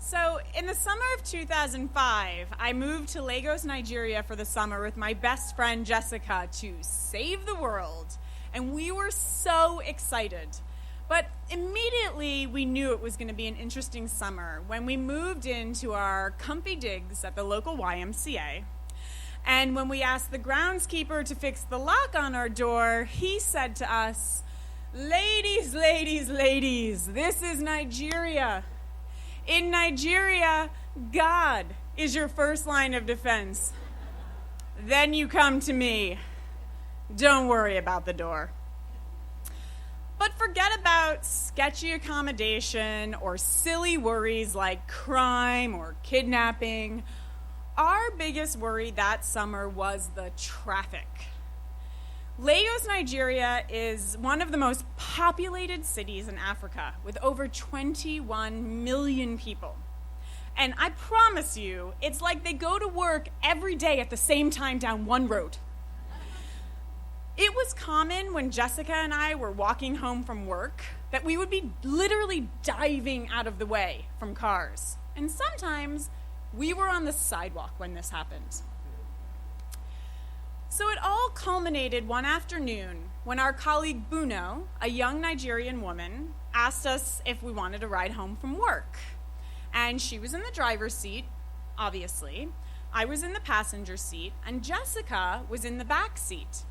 So, in the summer of 2005, I moved to Lagos, Nigeria for the summer with my best friend Jessica to save the world. And we were so excited. But immediately we knew it was going to be an interesting summer when we moved into our comfy digs at the local YMCA. And when we asked the groundskeeper to fix the lock on our door, he said to us, "Ladies, ladies, ladies, this is Nigeria. In Nigeria, God is your first line of defense. Then you come to me. Don't worry about the door." But forget about sketchy accommodation or silly worries like crime or kidnapping. Our biggest worry that summer was the traffic. Lagos, Nigeria is one of the most populated cities in Africa with over 21 million people. And I promise you, it's like they go to work every day at the same time down one road. It was common when Jessica and I were walking home from work that we would be literally diving out of the way from cars. And sometimes we were on the sidewalk when this happened. So it all culminated one afternoon when our colleague Buno, a young Nigerian woman, asked us if we wanted a ride home from work. And she was in the driver's seat, obviously. I was in the passenger seat, and Jessica was in the back seat.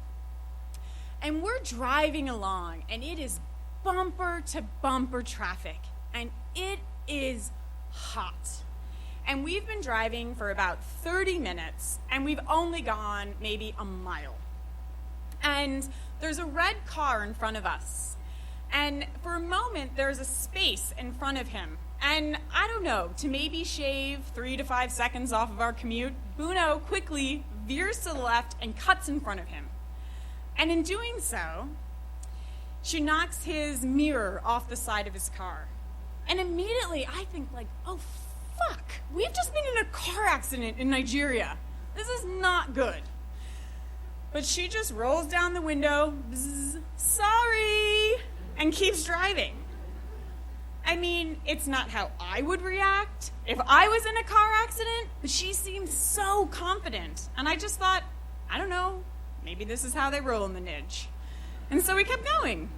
And we're driving along, and it is bumper to bumper traffic, and it is hot. And we've been driving for about 30 minutes, and we've only gone maybe a mile. And there's a red car in front of us. And for a moment, there's a space in front of him. And I don't know, to maybe shave 3 to 5 seconds off of our commute, Buno quickly veers to the left and cuts in front of him. And in doing so, she knocks his mirror off the side of his car. And immediately I think like, oh, fuck, we've just been in a car accident in Nigeria. This is not good. But she just rolls down the window, bzz, sorry, and keeps driving. I mean, it's not how I would react if I was in a car accident, but she seemed so confident. And I just thought, I don't know, maybe this is how they roll in the Nidge. And so we kept going.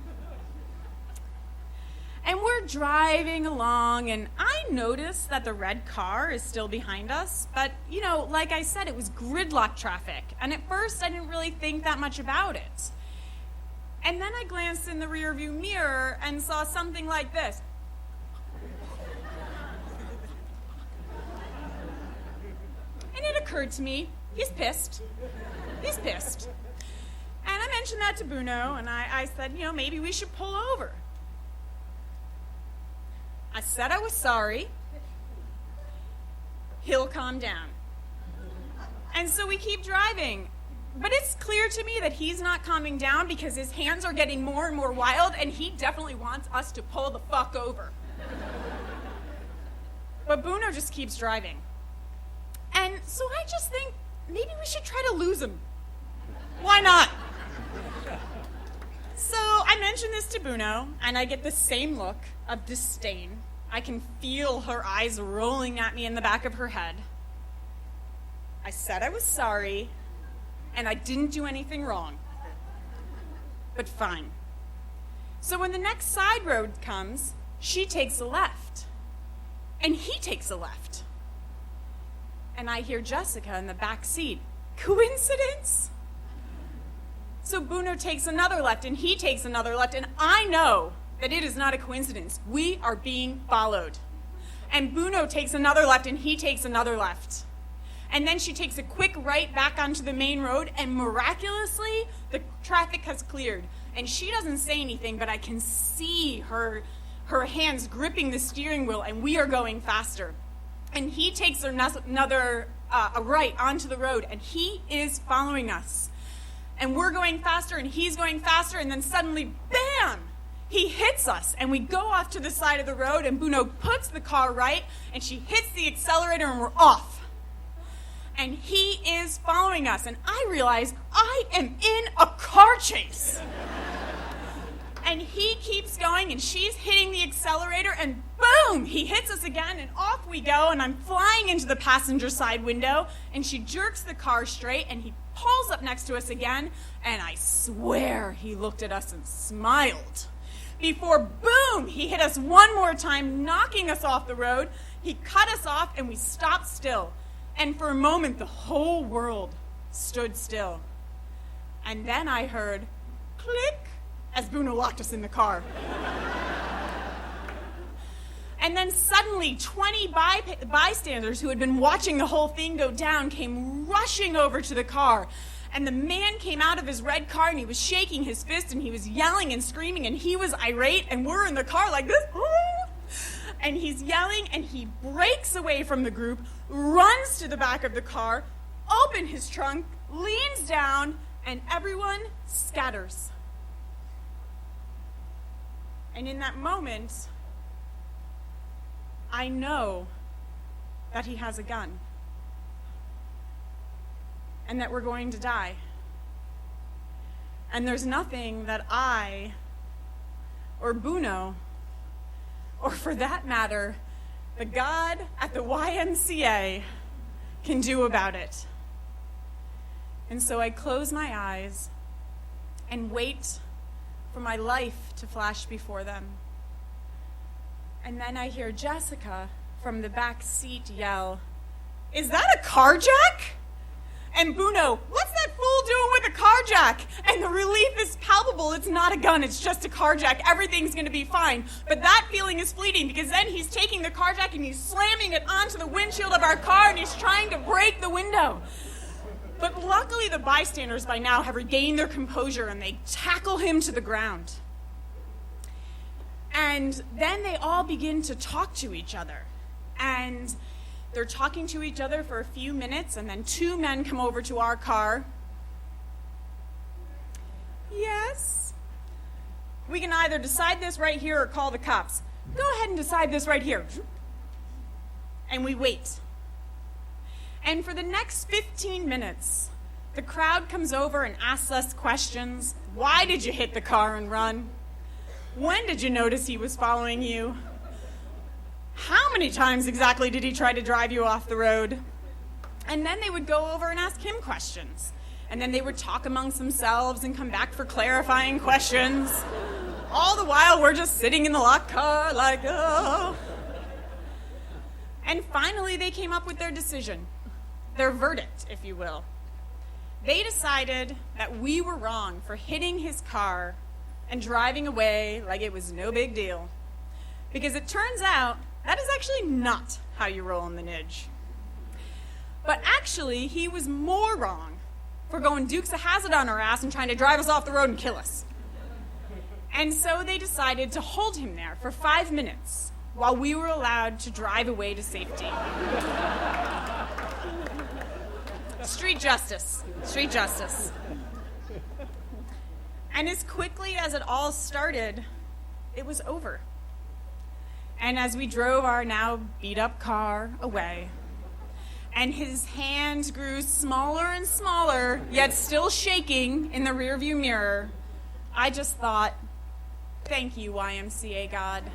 And we're driving along, and I noticed that the red car is still behind us. But, you know, like I said, it was gridlock traffic. And at first, I didn't really think that much about it. And then I glanced in the rearview mirror and saw something like this. And it occurred to me, he's pissed. He's pissed. And I mentioned that to Buno, and I said, you know, maybe we should pull over. I said I was sorry. He'll calm down. And so we keep driving. But it's clear to me that he's not calming down because his hands are getting more and more wild, and he definitely wants us to pull the fuck over. But Buno just keeps driving. And so I just think maybe we should try to lose him. Why not? So I mention this to Buno, and I get the same look of disdain. I can feel her eyes rolling at me in the back of her head. I said I was sorry, and I didn't do anything wrong. But fine. So when the next side road comes, she takes a left, and he takes a left. And I hear Jessica in the back seat. Coincidence? So Buno takes another left, and he takes another left, and I know that it is not a coincidence. We are being followed. And Buno takes another left, and he takes another left. And then she takes a quick right back onto the main road, and miraculously, the traffic has cleared. And she doesn't say anything, but I can see her hands gripping the steering wheel, and we are going faster. And he takes another a right onto the road, and he is following us. And we're going faster, and he's going faster, and then suddenly, bam! He hits us, and we go off to the side of the road, and Buno puts the car right, and she hits the accelerator, and we're off. And he is following us, and I realize I am in a car chase. And he keeps going, and she's hitting the accelerator, and boom! boom, he hits us again, and off we go, and I'm flying into the passenger side window, and she jerks the car straight, and he pulls up next to us again, and I swear he looked at us and smiled. Before, boom, he hit us one more time, knocking us off the road. He cut us off, and we stopped still. And for a moment, the whole world stood still. And then I heard click as Bruno locked us in the car. And then suddenly 20 bystanders who had been watching the whole thing go down came rushing over to the car. And the man came out of his red car, and he was shaking his fist, and he was yelling and screaming, and he was irate, and we're in the car like this. And he's yelling, and he breaks away from the group, runs to the back of the car, opens his trunk, leans down, and everyone scatters. And in that moment, I know that he has a gun and that we're going to die. And there's nothing that I or Bruno, or for that matter, the God at the YMCA can do about it. And so I close my eyes and wait for my life to flash before them. And then I hear Jessica from the back seat yell, "Is that a car jack?" And Bruno, "What's that fool doing with a car jack?" And the relief is palpable. It's not a gun, it's just a car jack. Everything's gonna be fine. But that feeling is fleeting, because then he's taking the car jack and he's slamming it onto the windshield of our car, and he's trying to break the window. But luckily the bystanders by now have regained their composure, and they tackle him to the ground. And then they all begin to talk to each other. And they're talking to each other for a few minutes, and then two men come over to our car. "Yes? We can either decide this right here or call the cops." "Go ahead and decide this right here." And we wait. And for the next 15 minutes, the crowd comes over and asks us questions. "Why did you hit the car and run? When did you notice he was following you? How many times exactly did he try to drive you off the road?" And then they would go over and ask him questions. And then they would talk amongst themselves and come back for clarifying questions. All the while, we're just sitting in the locked car like, oh. And finally, they came up with their decision, their verdict, if you will. They decided that we were wrong for hitting his car and driving away like it was no big deal. Because it turns out that is actually not how you roll in the Nidge. But actually, he was more wrong for going Dukes of Hazzard on our ass and trying to drive us off the road and kill us. And so they decided to hold him there for 5 minutes while we were allowed to drive away to safety. Street justice. Street justice. And as quickly as it all started, it was over. And as we drove our now beat-up car away, and his hands grew smaller and smaller, yet still shaking in the rearview mirror, I just thought, thank you, YMCA God.